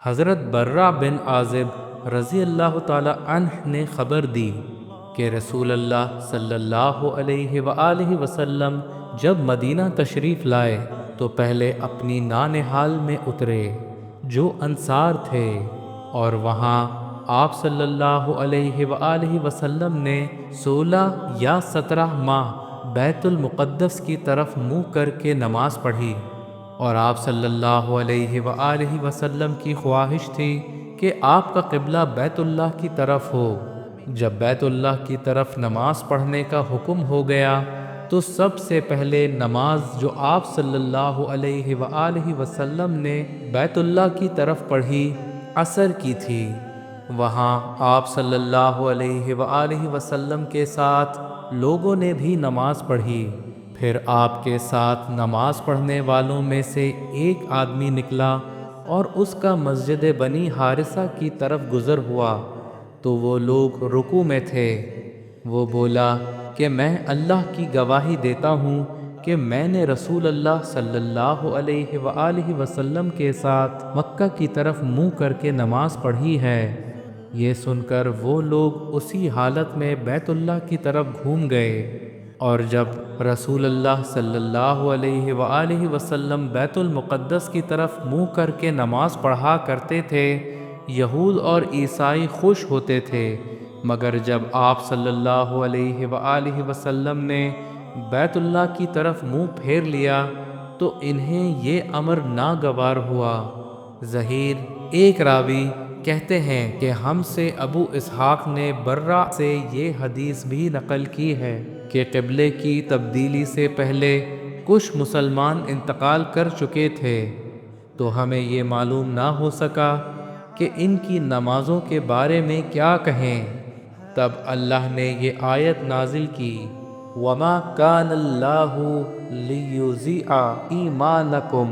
حضرت برہ بن عازب رضی اللہ تعالی عنہ نے خبر دی کہ رسول اللہ صلی اللہ علیہ وآلہ وسلم جب مدینہ تشریف لائے تو پہلے اپنی نانہال میں اترے جو انصار تھے، اور وہاں آپ صلی اللہ علیہ وآلہ وسلم نے 16 یا 17 ماہ بیت المقدس کی طرف منہ کر کے نماز پڑھی، اور آپ صلی اللہ علیہ وآلہ وسلم کی خواہش تھی کہ آپ کا قبلہ بیت اللہ کی طرف ہو۔ جب بیت اللہ کی طرف نماز پڑھنے کا حکم ہو گیا تو سب سے پہلے نماز جو آپ صلی اللہ علیہ وآلہ وسلم نے بیت اللہ کی طرف پڑھی عصر کی تھی۔ وہاں آپ صلی اللہ علیہ وآلہ وسلم کے ساتھ لوگوں نے بھی نماز پڑھی۔ پھر آپ کے ساتھ نماز پڑھنے والوں میں سے ایک آدمی نکلا اور اس کا مسجد بنی حارثہ کی طرف گزر ہوا تو وہ لوگ رکوع میں تھے۔ وہ بولا کہ میں اللہ کی گواہی دیتا ہوں کہ میں نے رسول اللہ صلی اللہ علیہ وآلہ وسلم کے ساتھ مکہ کی طرف منہ کر کے نماز پڑھی ہے۔ یہ سن کر وہ لوگ اسی حالت میں بیت اللہ کی طرف گھوم گئے، اور جب رسول اللہ صلی اللہ علیہ وآلہ وسلم بیت المقدس کی طرف منہ کر کے نماز پڑھا کرتے تھے، یہود اور عیسائی خوش ہوتے تھے، مگر جب آپ صلی اللہ علیہ وآلہ وسلم نے بیت اللہ کی طرف منہ پھیر لیا تو انہیں یہ امر ناگوار ہوا۔ ظہیر ایک راوی کہتے ہیں کہ ہم سے ابو اسحاق نے برہ سے یہ حدیث بھی نقل کی ہے کہ قبلے کی تبدیلی سے پہلے کچھ مسلمان انتقال کر چکے تھے، تو ہمیں یہ معلوم نہ ہو سکا کہ ان کی نمازوں کے بارے میں کیا کہیں۔ تب اللہ نے یہ آیت نازل کی، وَمَا كَانَ اللَّهُ لِيُضِيعَ إِيمَانَكُمْ